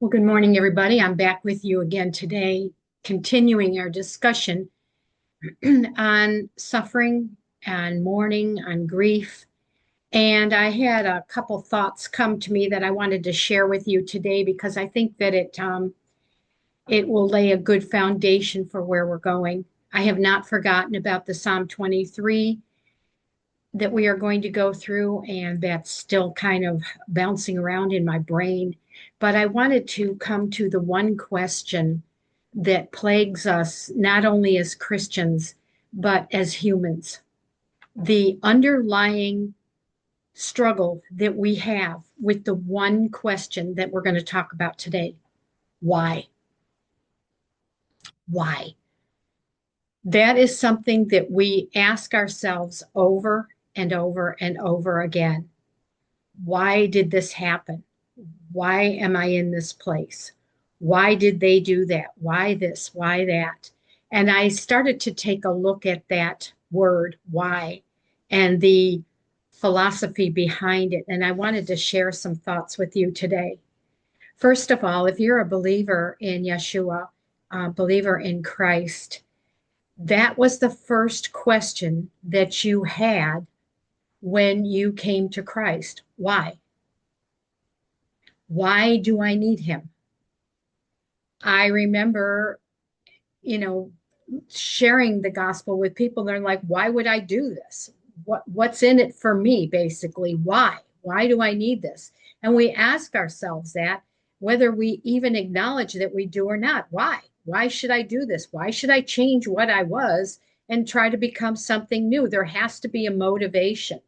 Well, good morning, everybody. I'm back with you again today, continuing our discussion on suffering and mourning, on grief. And I had a couple thoughts come to me that I wanted to share with you today because I think that it will lay a good foundation for where we're going. I have not forgotten about the Psalm 23 that we are going to go through, and that's still kind of bouncing around in my brain. But I wanted to come to the one question that plagues us, not only as Christians, but as humans. The underlying struggle that we have with the one question that we're going to talk about today. Why? Why? That is something that we ask ourselves over and over and over again. Why did this happen? Why am I in this place? Why did they do that? Why this? Why that? And I started to take a look at that word, why, and the philosophy behind it. And I wanted to share some thoughts with you today. First of all, if you're a believer in Yeshua, a believer in Christ, that was the first question that you had when you came to Christ. Why? Why do I need him? I remember, you know, sharing the gospel with people. They're like, why would I do this? What's in it for me, basically? Why? Why do I need this? And we ask ourselves that, whether we even acknowledge that we do or not. Why? Why should I do this? Why should I change what I was and try to become something new? There has to be a motivation.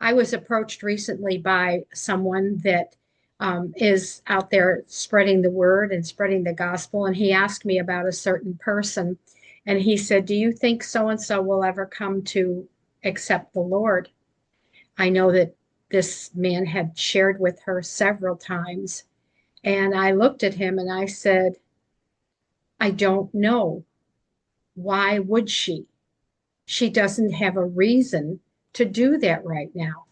I was approached recently by someone that is out there spreading the word and spreading the gospel. And he asked me about a certain person. And he said, do you think so and so will ever come to accept the Lord? I know that this man had shared with her several times. And I looked at him and I said, I don't know. Why would she? She doesn't have a reason to do that right now.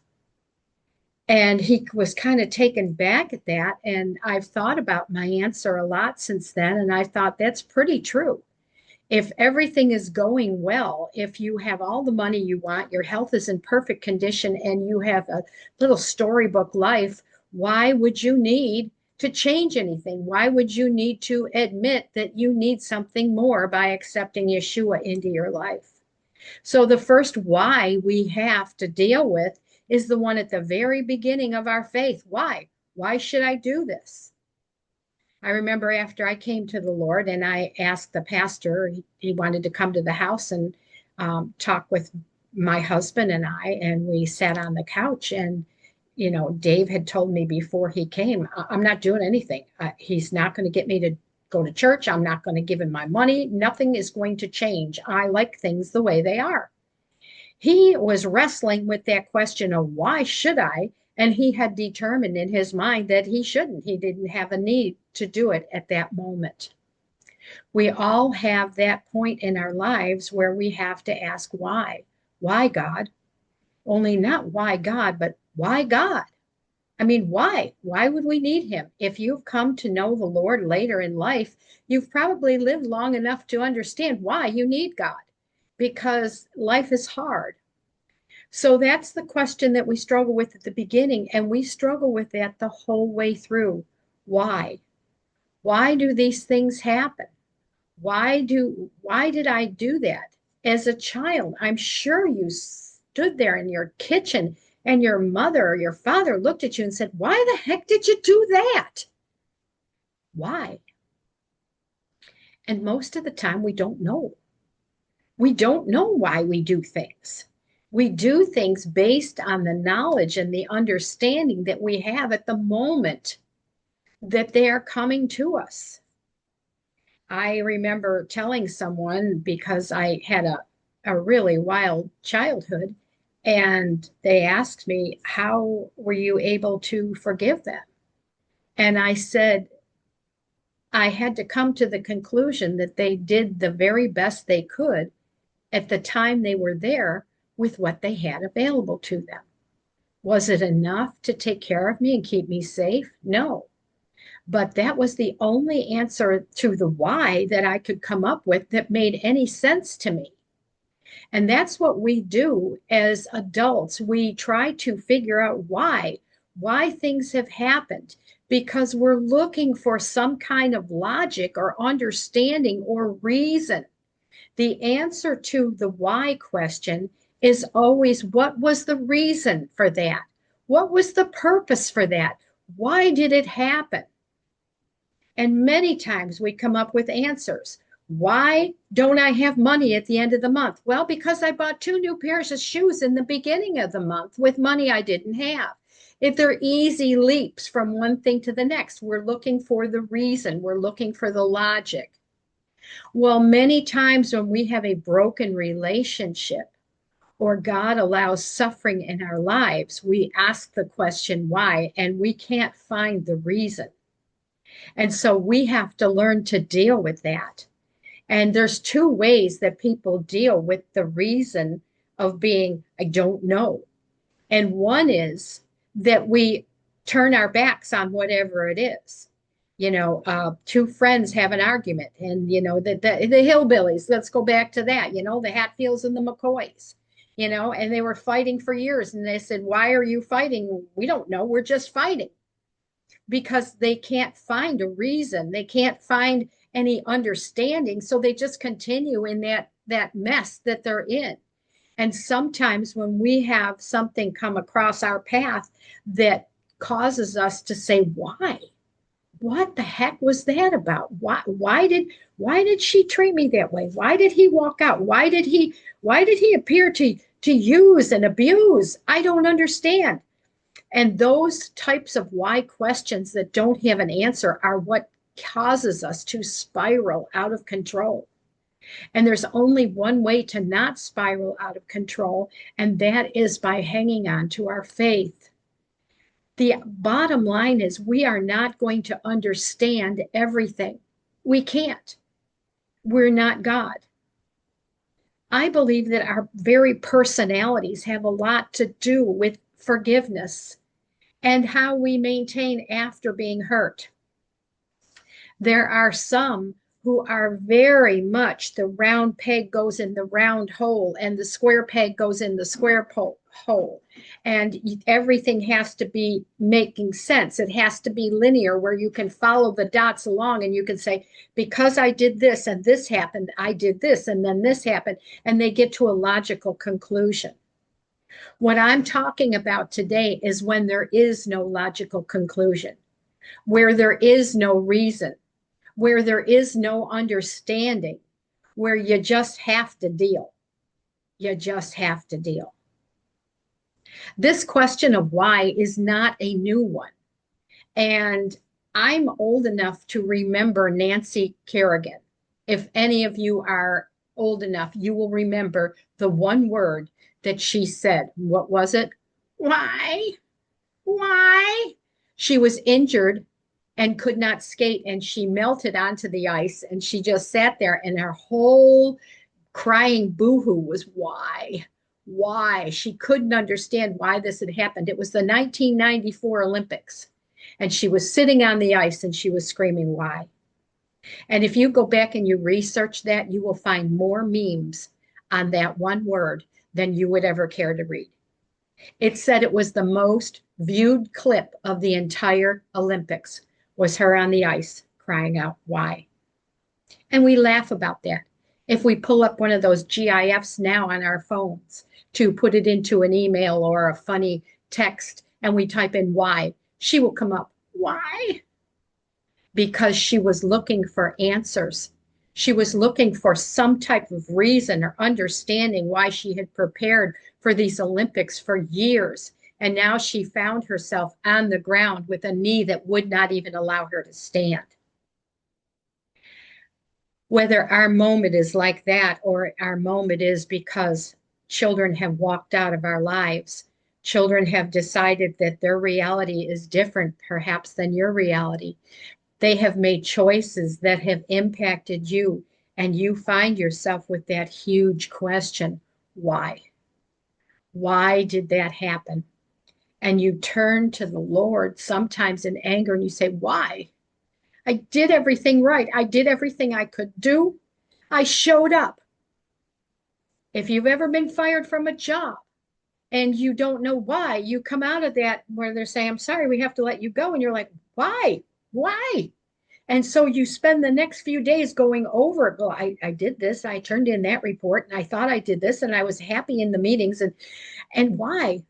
And he was kind of taken back at that. And I've thought about my answer a lot since then. And I thought that's pretty true. If everything is going well, if you have all the money you want, your health is in perfect condition, and you have a little storybook life, why would you need to change anything? Why would you need to admit that you need something more by accepting Yeshua into your life? So the first why we have to deal with is the one at the very beginning of our faith. Why? Why should I do this? I remember after I came to the Lord and I asked the pastor, he wanted to come to the house and talk with my husband and I, and we sat on the couch. And, you know, Dave had told me before he came, I'm not doing anything. He's not going to get me to go to church. I'm not going to give him my money. Nothing is going to change. I like things the way they are. He was wrestling with that question of why should I? And he had determined in his mind that he shouldn't. He didn't have a need to do it at that moment. We all have that point in our lives where we have to ask why. Why God? Only not why God, but why God? I mean, why? Why would we need him? If you've come to know the Lord later in life, you've probably lived long enough to understand why you need God, because life is hard. So that's the question that we struggle with at the beginning, and we struggle with that the whole way through. Why? Why do these things happen? Why did I do that? As a child, I'm sure you stood there in your kitchen and your mother or your father looked at you and said, why the heck did you do that? Why? And most of the time we don't know. We don't know why we do things. We do things based on the knowledge and the understanding that we have at the moment that they are coming to us. I remember telling someone, because I had a really wild childhood, and they asked me, how were you able to forgive them? And I said, I had to come to the conclusion that they did the very best they could at the time they were there with what they had available to them. Was it enough to take care of me and keep me safe? No. But that was the only answer to the why that I could come up with that made any sense to me. And that's what we do as adults. We try to figure out why things have happened, because we're looking for some kind of logic or understanding or reason. The answer to the why question is always, what was the reason for that? What was the purpose for that? Why did it happen? And many times we come up with answers. Why don't I have money at the end of the month? Well, because I bought 2 new pairs of shoes in the beginning of the month with money I didn't have. If they're easy leaps from one thing to the next, we're looking for the reason, we're looking for the logic. Well, many times when we have a broken relationship or God allows suffering in our lives, we ask the question why, and we can't find the reason. And so we have to learn to deal with that. And there's two ways that people deal with the reason of being, I don't know. And one is that we turn our backs on whatever it is. Two friends have an argument, and the hillbillies, let's go back to that, the Hatfields and the McCoys, and they were fighting for years. And they said, why are you fighting? We don't know. We're just fighting, because they can't find a reason. They can't find any understanding. So they just continue in that mess that they're in. And sometimes when we have something come across our path that causes us to say, why? What the heck was that about? Why did she treat me that way? Why did he walk out? Why did he appear to use and abuse? I don't understand. And those types of why questions that don't have an answer are what causes us to spiral out of control. And there's only one way to not spiral out of control, and that is by hanging on to our faith. The bottom line is, we are not going to understand everything. We can't. We're not God. I believe that our very personalities have a lot to do with forgiveness and how we maintain after being hurt. There are some who are very much the round peg goes in the round hole and the square peg goes in the square hole. And everything has to be making sense. It has to be linear, where you can follow the dots along and you can say, because I did this and this happened, I did this and then this happened. And they get to a logical conclusion. What I'm talking about today is when there is no logical conclusion, where there is no reason, where there is no understanding, where you just have to deal. You just have to deal. This question of why is not a new one. And I'm old enough to remember Nancy Kerrigan. If any of you are old enough, you will remember the one word that she said. What was it? Why? Why? She was injured and could not skate, and she melted onto the ice, and she just sat there, and her whole crying boohoo was why? Why? She couldn't understand why this had happened. It was the 1994 Olympics, and she was sitting on the ice and she was screaming, why? And if you go back and you research that, you will find more memes on that one word than you would ever care to read. It said it was the most viewed clip of the entire Olympics, was her on the ice crying out, why? And we laugh about that. If we pull up one of those GIFs now on our phones to put it into an email or a funny text, and we type in why, she will come up, why? Because she was looking for answers. She was looking for some type of reason or understanding why she had prepared for these Olympics for years. And now she found herself on the ground with a knee that would not even allow her to stand. Whether our moment is like that, or our moment is because children have walked out of our lives, children have decided that their reality is different, perhaps, than your reality. They have made choices that have impacted you, and you find yourself with that huge question, why? Why did that happen? And you turn to the Lord sometimes in anger and you say, why? I did everything right. I did everything I could do. I showed up. If you've ever been fired from a job and you don't know why, you come out of that where they're saying, I'm sorry, we have to let you go. And you're like, why? Why? And so you spend the next few days going over, well, I did this, I turned in that report, and I thought I did this, and I was happy in the meetings. And why?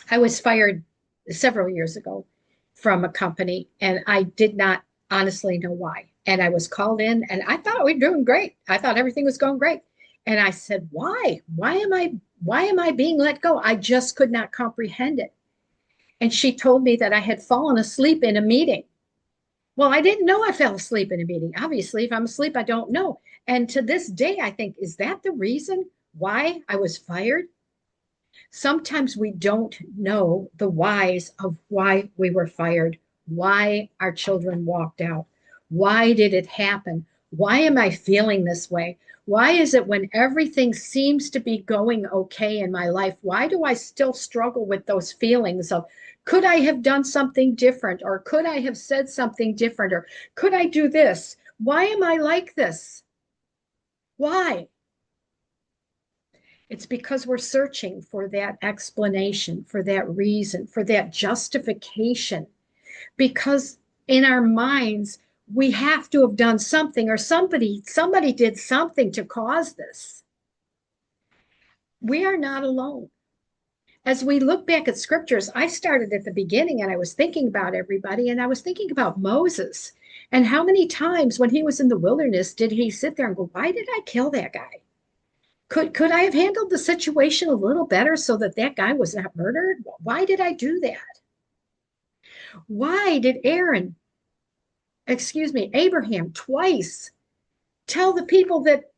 I was fired several years ago from a company, and I did not honestly know why. And I was called in, and I thought we were doing great. I thought everything was going great. And I said, why? Why am I being let go? I just could not comprehend it. And she told me that I had fallen asleep in a meeting. Well, I didn't know I fell asleep in a meeting. Obviously, if I'm asleep, I don't know. And to this day, I think, is that the reason why I was fired? Sometimes we don't know the whys of why we were fired, why our children walked out. Why did it happen? Why am I feeling this way? Why is it when everything seems to be going okay in my life, why do I still struggle with those feelings of, could I have done something different? Or could I have said something different? Or could I do this? Why am I like this? Why? It's because we're searching for that explanation, for that reason, for that justification. Because in our minds, we have to have done something, or somebody did something to cause this. We are not alone. As we look back at scriptures, I started at the beginning and I was thinking about everybody, and I was thinking about Moses and how many times when he was in the wilderness did he sit there and go, why did I kill that guy? Could I have handled the situation a little better so that that guy was not murdered? Why did I do that? Why did Abraham twice tell the people that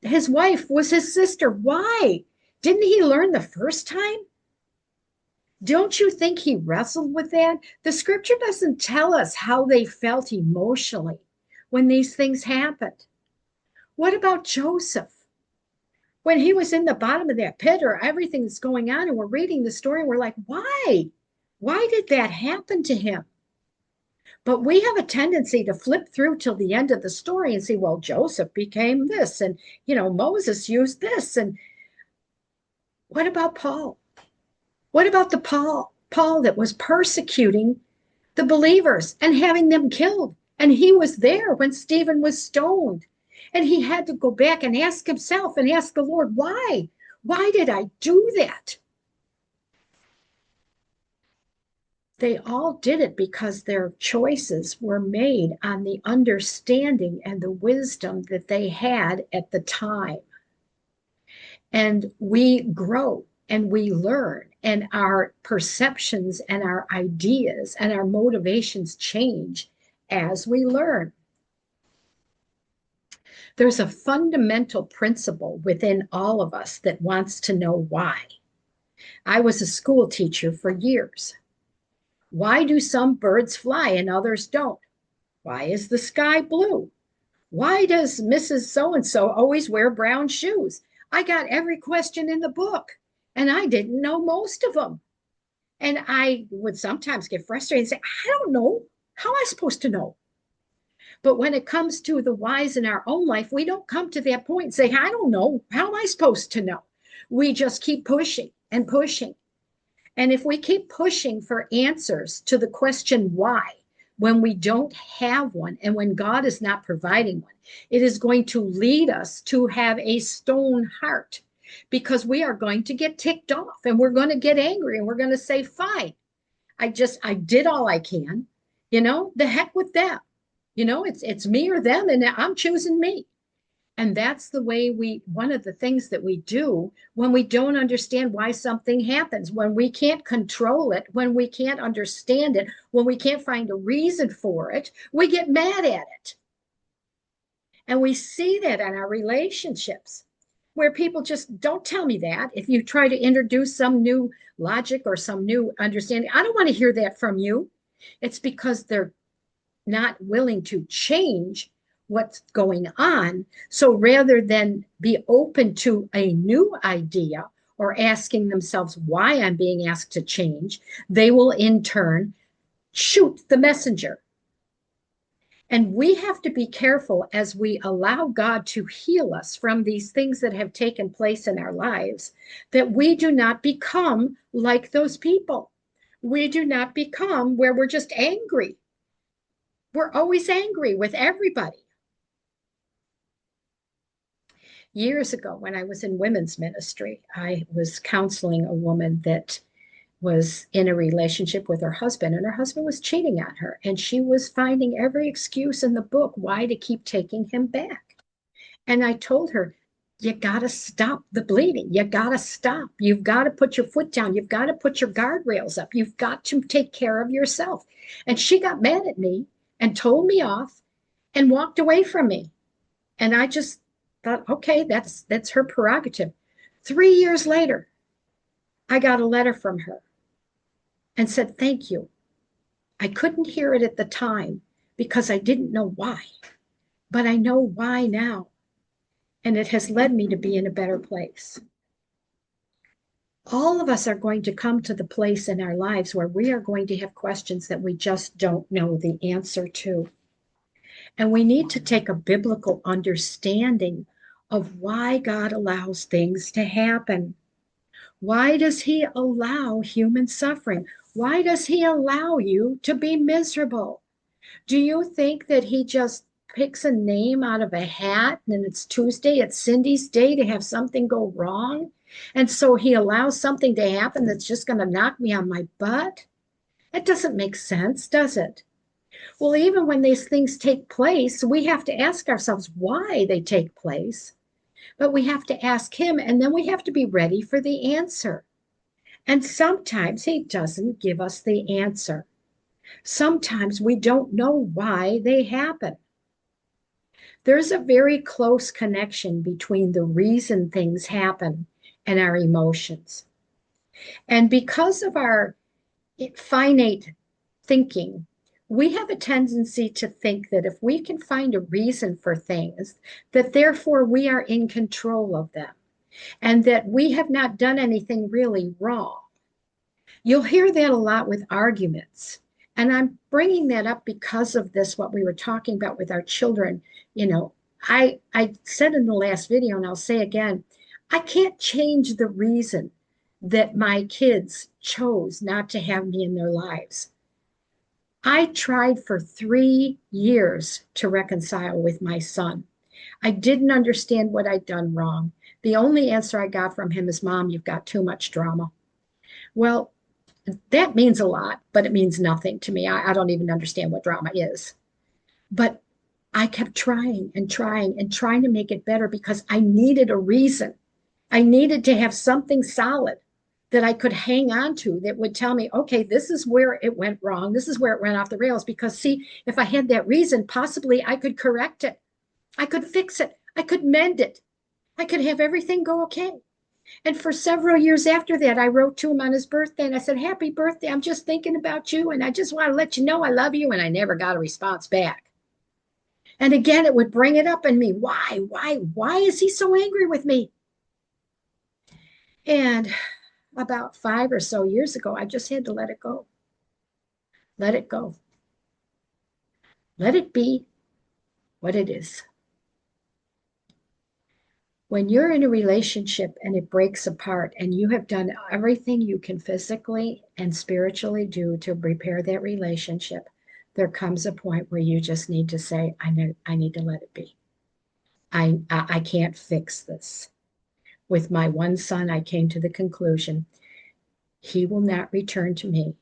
his wife was his sister? Why? Didn't he learn the first time? Don't you think he wrestled with that? The scripture doesn't tell us how they felt emotionally when these things happened. What about Joseph? When he was in the bottom of that pit, or everything's going on, and we're reading the story, and we're like, why? Why did that happen to him? But we have a tendency to flip through till the end of the story and say, well, Joseph became this, and Moses used this. And what about Paul? What about the Paul that was persecuting the believers and having them killed? And he was there when Stephen was stoned. And he had to go back and ask himself and ask the Lord, why? Why did I do that? They all did it because their choices were made on the understanding and the wisdom that they had at the time. And we grow and we learn, and our perceptions and our ideas and our motivations change as we learn. There's a fundamental principle within all of us that wants to know why. I was a school teacher for years. Why do some birds fly and others don't? Why is the sky blue? Why does Mrs. So-and-so always wear brown shoes? I got every question in the book, and I didn't know most of them. And I would sometimes get frustrated and say, I don't know. How am I supposed to know? But when it comes to the whys in our own life, we don't come to that point and say, I don't know. How am I supposed to know? We just keep pushing and pushing. And if we keep pushing for answers to the question why, when we don't have one and when God is not providing one, it is going to lead us to have a stone heart, because we are going to get ticked off and we're going to get angry and we're going to say, fine, I did all I can, the heck with them. It's me or them, and I'm choosing me. And that's the way one of the things that we do when we don't understand why something happens, when we can't control it, when we can't understand it, when we can't find a reason for it, we get mad at it. And we see that in our relationships, where people just don't tell me that. If you try to introduce some new logic or some new understanding, I don't want to hear that from you. It's because they're not willing to change what's going on. So rather than be open to a new idea or asking themselves why I'm being asked to change, they will in turn shoot the messenger. And we have to be careful as we allow God to heal us from these things that have taken place in our lives, that we do not become like those people. We do not become where we're just angry. We're always angry with everybody. Years ago, when I was in women's ministry, I was counseling a woman that was in a relationship with her husband, and her husband was cheating on her, and she was finding every excuse in the book why to keep taking him back. And I told her, you got to stop the bleeding. You got to stop. You've got to put your foot down. You've got to put your guardrails up. You've got to take care of yourself. And she got mad at me and told me off and walked away from me. And I just thought, okay, that's her prerogative. 3 years later, I got a letter from her and said, thank you. I couldn't hear it at the time because I didn't know why, but I know why now. And it has led me to be in a better place. All of us are going to come to the place in our lives where we are going to have questions that we just don't know the answer to. And we need to take a biblical understanding of why God allows things to happen. Why does he allow human suffering? Why does he allow you to be miserable? Do you think that he just picks a name out of a hat and it's Tuesday, it's Cindy's day to have something go wrong? And so he allows something to happen that's just going to knock me on my butt? It doesn't make sense, does it? Well, even when these things take place, we have to ask ourselves why they take place. But we have to ask him, and then we have to be ready for the answer. And sometimes he doesn't give us the answer. Sometimes we don't know why they happen. There's a very close connection between the reason things happen and our emotions. And because of our finite thinking, we have a tendency to think that if we can find a reason for things, that therefore we are in control of them and that we have not done anything really wrong. You'll hear that a lot with arguments. And I'm bringing that up because of this, what we were talking about with our children. You know, I said in the last video, and I'll say again, I can't change the reason that my kids chose not to have me in their lives. I tried for 3 years to reconcile with my son. I didn't understand what I'd done wrong. The only answer I got from him is, Mom, you've got too much drama. Well, that means a lot, but it means nothing to me. I don't even understand what drama is. But I kept trying and trying and trying to make it better because I needed a reason. I needed to have something solid that I could hang on to that would tell me, okay, this is where it went wrong. This is where it went off the rails. Because see, if I had that reason, possibly I could correct it. I could fix it. I could mend it. I could have everything go okay. And for several years after that, I wrote to him on his birthday and I said, happy birthday. I'm just thinking about you. And I just want to let you know I love you. And I never got a response back. And again, it would bring it up in me. Why is he so angry with me? And about 5 or so years ago, I just had to let it go. Let it go. Let it be what it is. When you're in a relationship and it breaks apart and you have done everything you can physically and spiritually do to repair that relationship, there comes a point where you just need to say, I need to let it be. I can't fix this. With my one son, I came to the conclusion, he will not return to me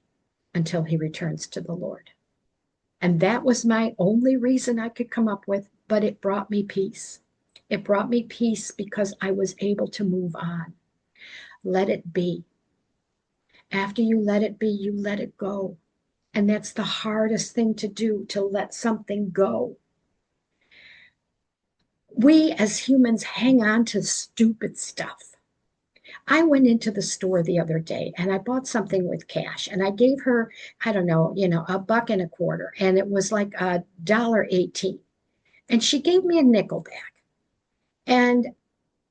until he returns to the Lord. And that was my only reason I could come up with, but it brought me peace. It brought me peace because I was able to move on. Let it be. After you let it be, you let it go. And that's the hardest thing to do, to let something go. We as humans hang on to stupid stuff. I went into the store the other day and I bought something with cash and I gave her, I don't know, $1.25, and it was like $1.18. And she gave me a nickel back. And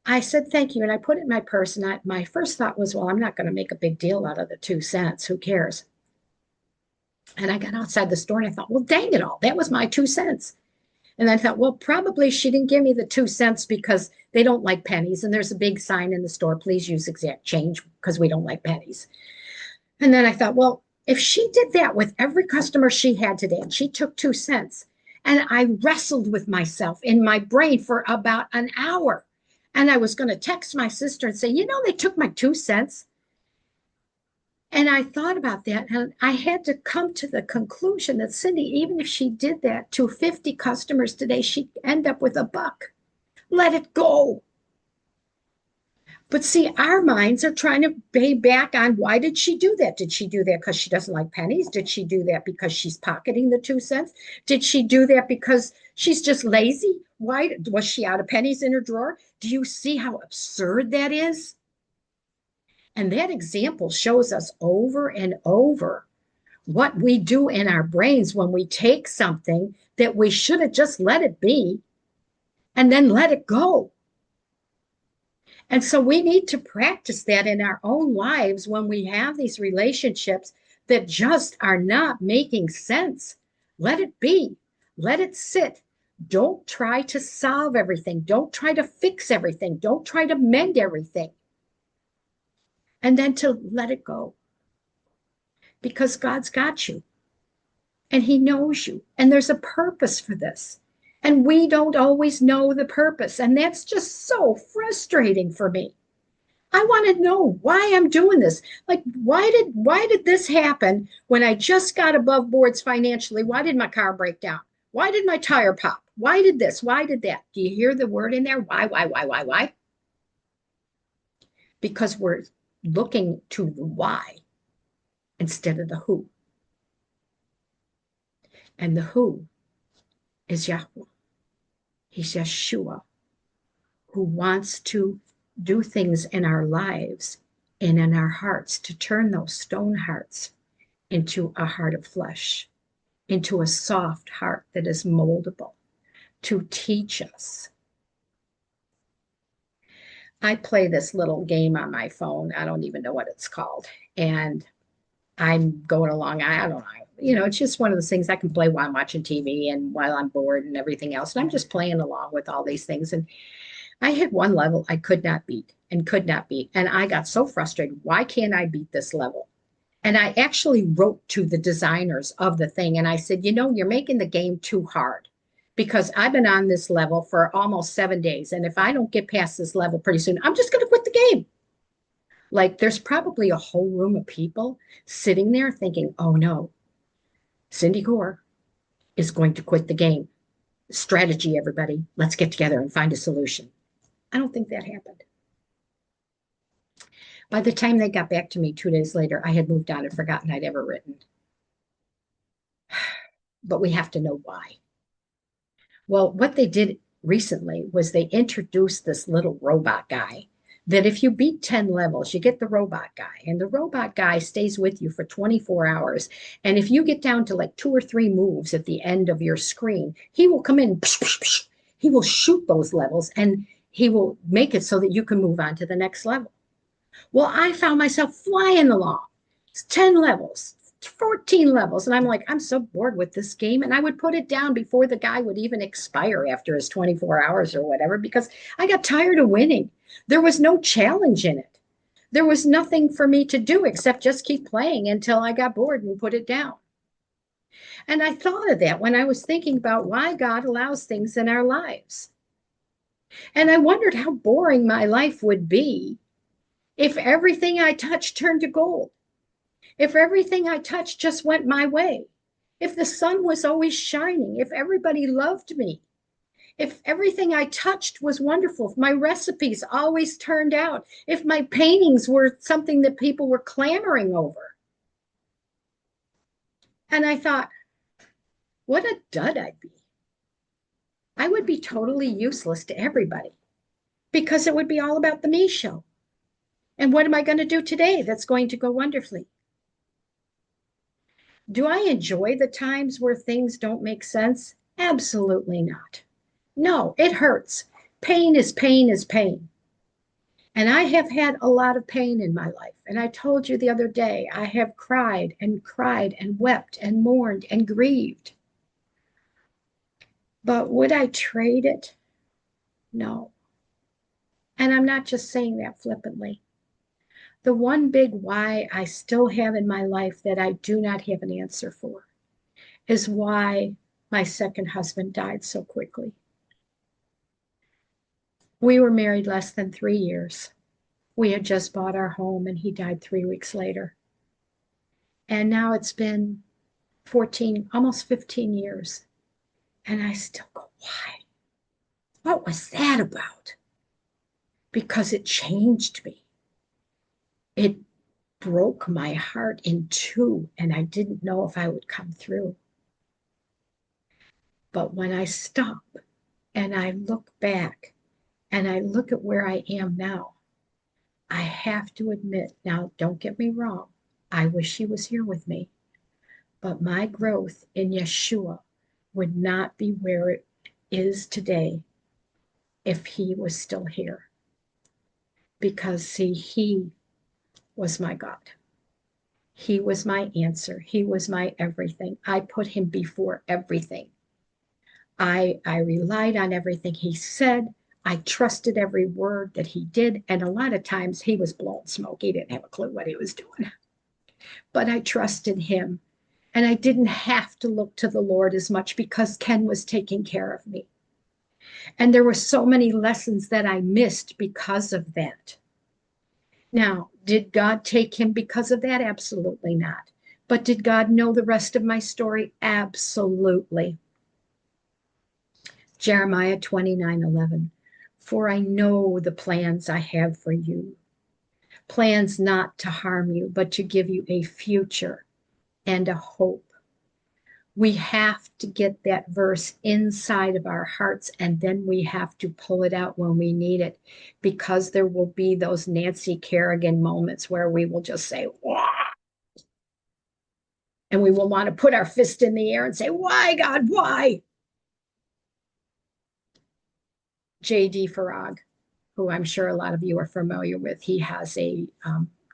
I said, thank you. And I put it in my purse. And my first thought was, well, I'm not going to make a big deal out of the 2 cents. Who cares? And I got outside the store and I thought, well, dang it all. That was my 2 cents. And I thought, well, probably she didn't give me the 2 cents because they don't like pennies. And there's a big sign in the store, please use exact change because we don't like pennies. And then I thought, well, if she did that with every customer she had today and she took 2 cents, and I wrestled with myself in my brain for about an hour. And I was going to text my sister and say, they took my 2 cents. And I thought about that, and I had to come to the conclusion that Cindy, even if she did that to 50 customers today, she'd end up with $1. Let it go. But see, our minds are trying to pay back on why did she do that? Did she do that because she doesn't like pennies? Did she do that because she's pocketing the 2 cents? Did she do that because she's just lazy? Why was she out of pennies in her drawer? Do you see how absurd that is? And that example shows us over and over what we do in our brains when we take something that we should have just let it be and then let it go. And so we need to practice that in our own lives when we have these relationships that just are not making sense. Let it be. Let it sit. Don't try to solve everything. Don't try to fix everything. Don't try to mend everything. And then to let it go. Because God's got you. And He knows you. And there's a purpose for this. And we don't always know the purpose. And that's just so frustrating for me. I want to know why I'm doing this. Like, why did this happen when I just got above boards financially? Why did my car break down? Why did my tire pop? Why did this? Why did that? Do you hear the word in there? Why? Because we're looking to the why instead of the who. And the who is Yahweh. He's Yeshua, who wants to do things in our lives and in our hearts to turn those stone hearts into a heart of flesh, into a soft heart that is moldable, to teach us. I play this little game on my phone. I don't even know what it's called. And I'm going along. I don't know. It's just one of those things I can play while I'm watching TV and while I'm bored and everything else. And I'm just playing along with all these things. And I hit one level I could not beat and could not beat. And I got so frustrated. Why can't I beat this level? And I actually wrote to the designers of the thing. And I said, you're making the game too hard because I've been on this level for almost 7 days. And if I don't get past this level pretty soon, I'm just going to quit the game. Like there's probably a whole room of people sitting there thinking, oh no, Cindy Gore is going to quit the game. Strategy, everybody. Let's get together and find a solution. I don't think that happened. By the time they got back to me 2 days later, I had moved on and forgotten I'd ever written. But we have to know why. Well, what they did recently was they introduced this little robot guy that if you beat 10 levels, you get the robot guy. And the robot guy stays with you for 24 hours. And if you get down to like 2 or 3 moves at the end of your screen, he will come in, he will shoot those levels and he will make it so that you can move on to the next level. Well, I found myself flying along. It's 10 levels, 14 levels. And I'm like, I'm so bored with this game. And I would put it down before the guy would even expire after his 24 hours or whatever, because I got tired of winning. There was no challenge in it. There was nothing for me to do except just keep playing until I got bored and put it down. And I thought of that when I was thinking about why God allows things in our lives. And I wondered how boring my life would be if everything I touched turned to gold. If everything I touched just went my way. If the sun was always shining. If everybody loved me. If everything I touched was wonderful, if my recipes always turned out, if my paintings were something that people were clamoring over. And I thought, what a dud I'd be. I would be totally useless to everybody because it would be all about the me show. And what am I going to do today that's going to go wonderfully? Do I enjoy the times where things don't make sense? Absolutely not. No, it hurts. Pain is pain is pain. And I have had a lot of pain in my life. And I told you the other day, I have cried and wept and mourned and grieved. But would I trade it? No. And I'm not just saying that flippantly. The one big why I still have in my life that I do not have an answer for is why my second husband died so quickly. We were married less than 3 years. We had just bought our home and he died 3 weeks later. And now it's been 14, almost 15 years. And I still go, why? What was that about? Because it changed me. It broke my heart in two, and I didn't know if I would come through. But when I stop and I look back and I look at where I am now, I have to admit, now don't get me wrong, I wish he was here with me, but my growth in Yeshua would not be where it is today if he was still here. Because, see, he was my God. He was my answer. He was my everything. I put him before everything. I relied on everything he said. I trusted every word that he did. And a lot of times he was blowing smoke. He didn't have a clue what he was doing. But I trusted him. And I didn't have to look to the Lord as much because Ken was taking care of me. And there were so many lessons that I missed because of that. Now, did God take him because of that? Absolutely not. But did God know the rest of my story? Absolutely. Jeremiah 29:11. For I know the plans I have for you, plans not to harm you, but to give you a future and a hope. We have to get that verse inside of our hearts, and then we have to pull it out when we need it, because there will be those Nancy Kerrigan moments where we will just say, wah! And we will want to put our fist in the air and say, why, God, why? J.D. Farag, who I'm sure a lot of you are familiar with, he has a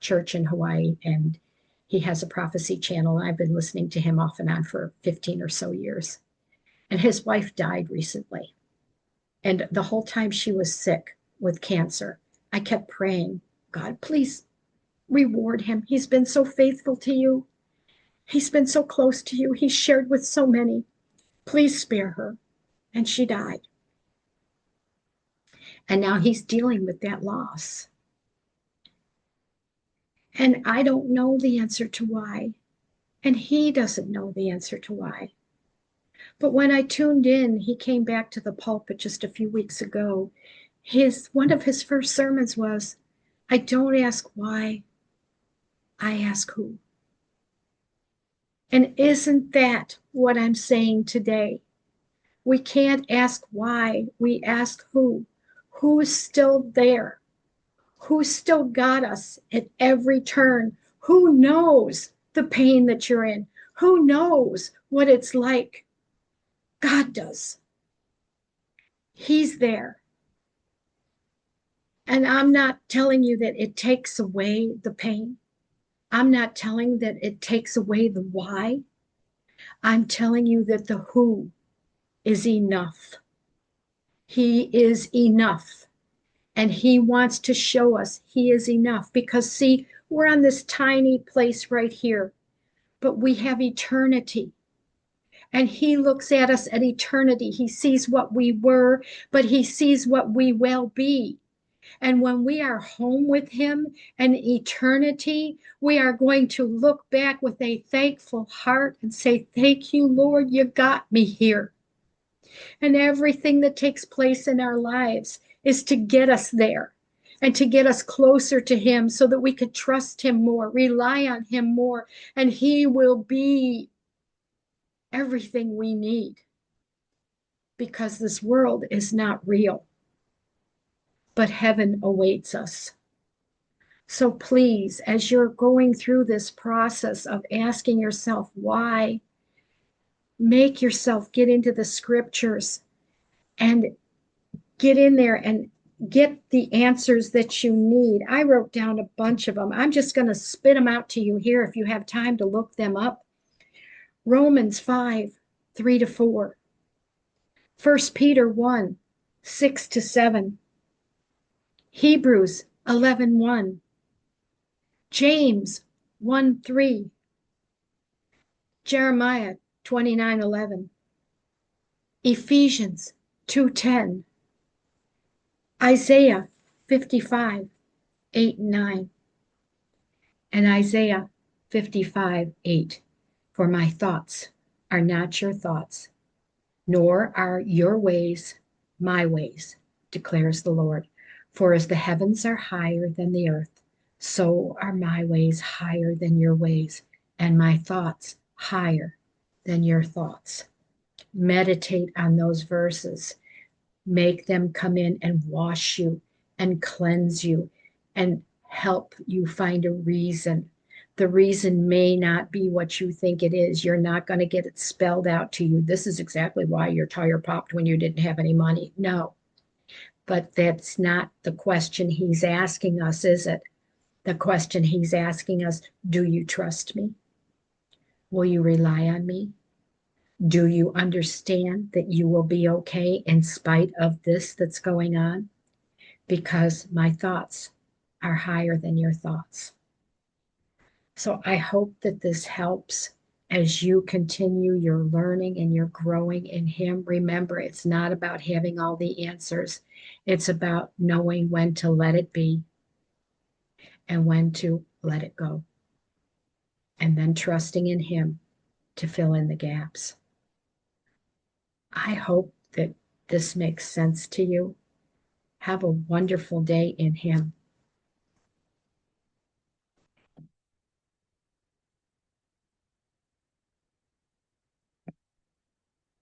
church in Hawaii, and he has a prophecy channel. I've been listening to him off and on for 15 or so years. And his wife died recently. And the whole time she was sick with cancer, I kept praying, God, please reward him. He's been so faithful to you. He's been so close to you. He's shared with so many. Please spare her. And she died. And now he's dealing with that loss. And I don't know the answer to why. And he doesn't know the answer to why. But when I tuned in, he came back to the pulpit just a few weeks ago. One of his first sermons was, I don't ask why, I ask who. And isn't that what I'm saying today? We can't ask why, we ask who. Who's still there? Who still got us at every turn? Who knows the pain that you're in? Who knows what it's like? God does. He's there. And I'm not telling you that it takes away the pain. I'm not telling that it takes away the why. I'm telling you that the who is enough. He is enough. And he wants to show us he is enough, because see, we're on this tiny place right here, but we have eternity. And he looks at us at eternity. He sees what we were, but he sees what we will be. And when we are home with him in eternity, we are going to look back with a thankful heart and say, thank you, Lord, you got me here. And everything that takes place in our lives is to get us there and to get us closer to him so that we could trust him more, rely on him more, and he will be everything we need, because this world is not real, but heaven awaits us. So please, as you're going through this process of asking yourself why, make yourself get into the scriptures and get in there and get the answers that you need. I wrote down a bunch of them. I'm just going to spit them out to you here if you have time to look them up. Romans 5, 3 to 4. 1 Peter 1, 6 to 7. Hebrews 11, 1. James 1, 3. Jeremiah 29, 11. Ephesians 2:10. Isaiah 55, 8 and 9. And Isaiah 55, 8. For my thoughts are not your thoughts, nor are your ways my ways, declares the Lord. For as the heavens are higher than the earth, so are my ways higher than your ways, and my thoughts higher than your thoughts. Meditate on those verses. Make them come in and wash you and cleanse you and help you find a reason. The reason may not be what you think it is. You're not going to get it spelled out to you. This is exactly why your tire popped when you didn't have any money. No, but that's not the question he's asking us, is it? The question he's asking us, do you trust me? Will you rely on me? Do you understand that you will be okay in spite of this that's going on? Because my thoughts are higher than your thoughts. So I hope that this helps as you continue your learning and your growing in Him. Remember, it's not about having all the answers, it's about knowing when to let it be and when to let it go, and then trusting in Him to fill in the gaps. I hope that this makes sense to you. Have a wonderful day in Him.